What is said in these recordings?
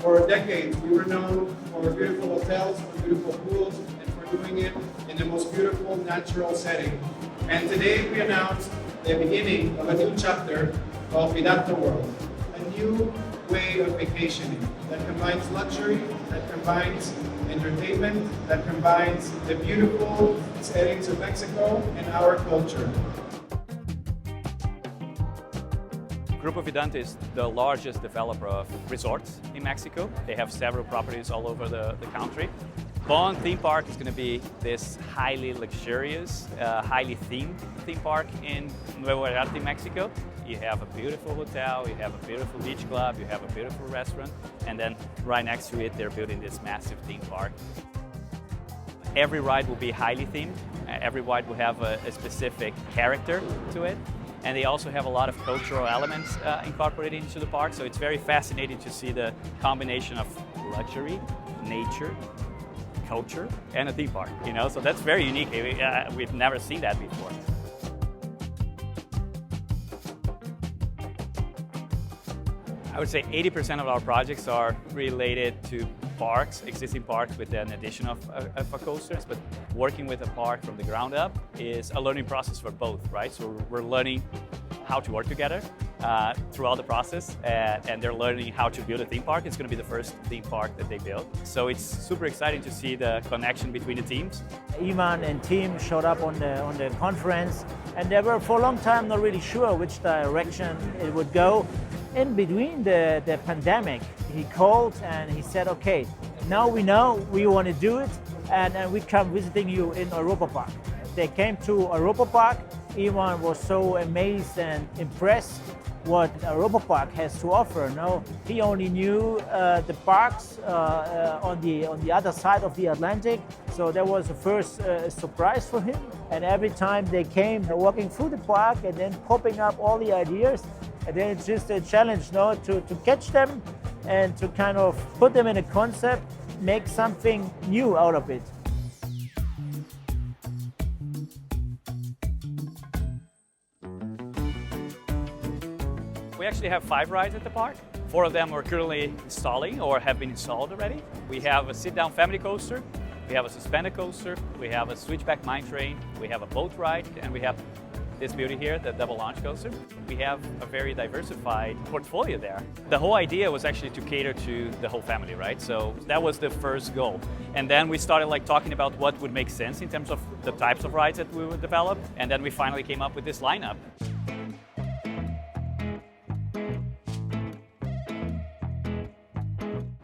For decades, we were known for beautiful hotels, for beautiful pools, and for doing it in the most beautiful natural setting. And today we announced the beginning of a new chapter of Vallarta World, a new way of vacationing that combines luxury, that combines entertainment, that combines the beautiful settings of Mexico and our culture. Grupo Vallarta is the largest developer of resorts in Mexico. They have several properties all over the country. Bon Theme Park is going to be this highly luxurious, highly themed theme park in Puerta Vallarta, in Mexico. You have a beautiful hotel, you have a beautiful beach club, you have a beautiful restaurant, and then right next to it they're building this massive theme park. Every ride will be highly themed. Every ride will have a specific character to it. And they also have a lot of cultural elements incorporated into the park, so it's very fascinating to see the combination of luxury, nature, culture, and a theme park, you know? So that's very unique. We've never seen that before. I would say 80% of our projects are related to parks, existing parks with an addition of a coasters, but working with a park from the ground up is a learning process for both, right? So we're learning how to work together throughout the process, and they're learning how to build a theme park. It's going to be the first theme park that they build. So it's super exciting to see the connection between the teams. Ivan and team showed up on the conference, and they were for a long time not really sure which direction it would go. In between the pandemic, he called and he said, okay, now we know we want to do it, and we come visiting you in Europa Park. They came to Europa Park. Ivan was so amazed and impressed what Europa Park has to offer. No, he only knew the parks on the other side of the Atlantic, so that was the first surprise for him. And every time they came, walking through the park and then popping up all the ideas, and then it's just a challenge, no, to catch them and to kind of put them in a concept, make something new out of it. We actually have 5 rides at the park. 4 of them are currently installing or have been installed already. We have a sit-down family coaster, we have a suspended coaster, we have a switchback mine train, we have a boat ride, and we have this beauty here, the double launch coaster. We have a very diversified portfolio there. The whole idea was actually to cater to the whole family, right? So that was the first goal. And then we started talking about what would make sense in terms of the types of rides that we would develop. And then we finally came up with this lineup.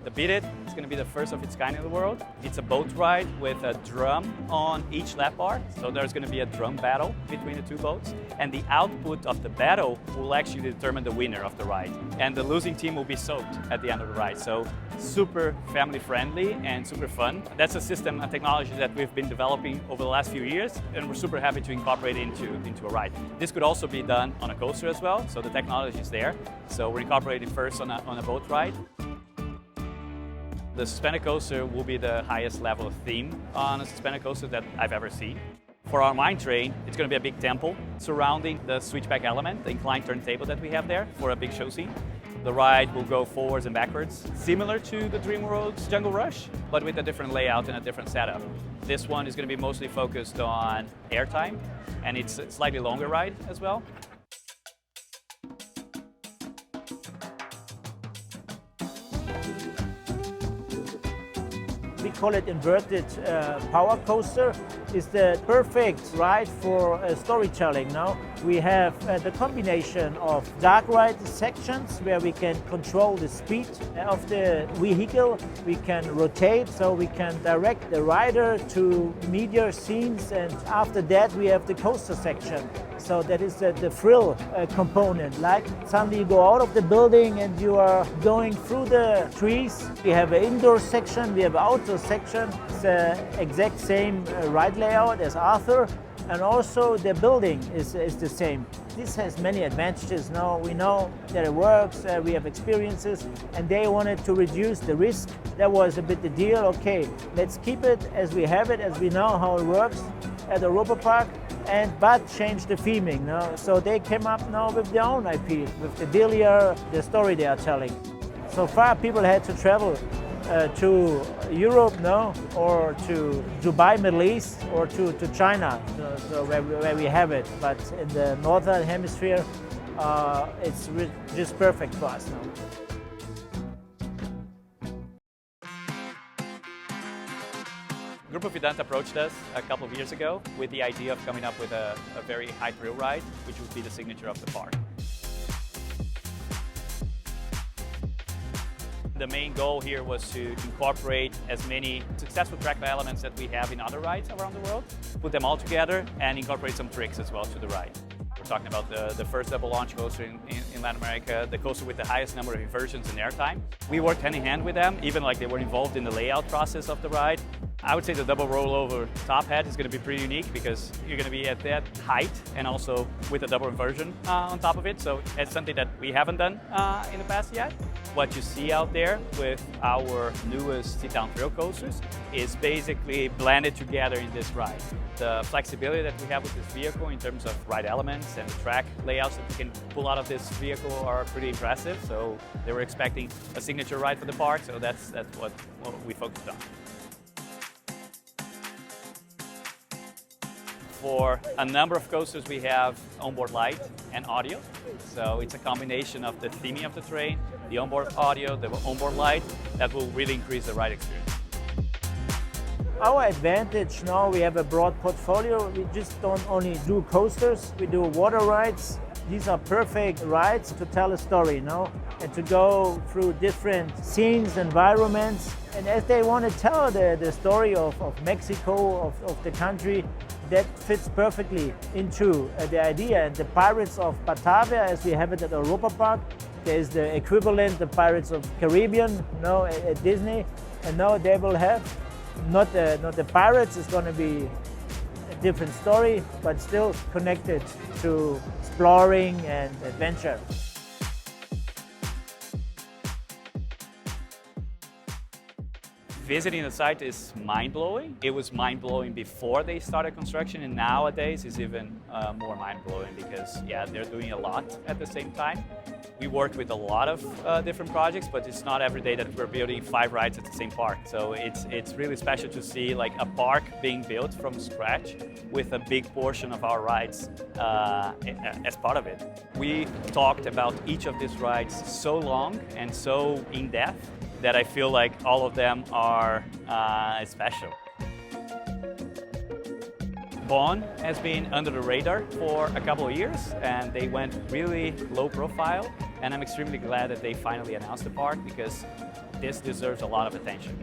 The Beid is going to be the first of its kind in the world. It's a boat ride with a drum on each lap bar. So there's going to be a drum battle between the 2 boats. And the output of the battle will actually determine the winner of the ride. And the losing team will be soaked at the end of the ride. So super family friendly and super fun. That's a system and technology that we've been developing over the last few years, and we're super happy to incorporate it into a ride. This could also be done on a coaster as well. So the technology is there. So we're incorporating first on a boat ride. The suspended coaster will be the highest level of theme on a suspended coaster that I've ever seen. For our mine train, it's going to be a big temple surrounding the switchback element, the inclined turntable that we have there for a big show scene. The ride will go forwards and backwards, similar to the DreamWorld's Jungle Rush, but with a different layout and a different setup. This one is going to be mostly focused on airtime, and it's a slightly longer ride as well. We call it inverted power coaster. It's the perfect ride for storytelling now. We have the combination of dark ride sections where we can control the speed of the vehicle. We can rotate, so we can direct the rider to meteor scenes, and after that we have the coaster section. So that is the thrill component. Like suddenly you go out of the building and you are going through the trees. We have an indoor section, we have an outdoor section. It's the exact same ride layout as Arthur, And also the building is the same. This has many advantages. Now we know that it works, we have experiences, and they wanted to reduce the risk. That was a bit the deal. Okay, let's keep it as we have it, as we know how it works at the Europa Park, but change the theming. No? So they came up now with their own IP, with the dealer, the story they are telling. So far people had to travel to Europe, no, or to Dubai, Middle East, or to China, so where we have it. But in the northern hemisphere, it's just perfect for us now. Grupo Vidanta approached us a couple of years ago with the idea of coming up with a very high thrill ride, which would be the signature of the park. The main goal here was to incorporate as many successful track elements that we have in other rides around the world, put them all together and incorporate some tricks as well to the ride. We're talking about the first double launch coaster in Latin America, the coaster with the highest number of inversions in airtime. We worked hand in hand with them, even like they were involved in the layout process of the ride. I would say the double rollover top hat is going to be pretty unique because you're going to be at that height and also with a double inversion on top of it. So it's something that we haven't done in the past yet. What you see out there with our newest sit-down thrill coasters is basically blended together in this ride. The flexibility that we have with this vehicle in terms of ride elements and track layouts that we can pull out of this vehicle are pretty impressive. So they were expecting a signature ride for the park, so that's what we focused on. For a number of coasters, we have onboard light and audio. So it's a combination of the theming of the train, the onboard audio, the onboard light, that will really increase the ride experience. Our advantage now, we have a broad portfolio. We just don't only do coasters, we do water rides. These are perfect rides to tell a story, and to go through different scenes, environments. And as they want to tell the story of Mexico, of the country, that fits perfectly into the idea. And the Pirates of Batavia, as we have it at Europa Park, there's the equivalent, the Pirates of Caribbean, at Disney. And now they will have not the pirates. It's going to be a different story, but still connected to exploring and adventure. Visiting the site is mind-blowing. It was mind-blowing before they started construction, and nowadays it's even more mind-blowing because, they're doing a lot at the same time. We work with a lot of different projects, but it's not every day that we're building 5 rides at the same park. So it's really special to see like a park being built from scratch with a big portion of our rides as part of it. We talked about each of these rides so long and so in-depth that I feel like all of them are special. Bonn has been under the radar for a couple of years, and they went really low profile, and I'm extremely glad that they finally announced the park because this deserves a lot of attention.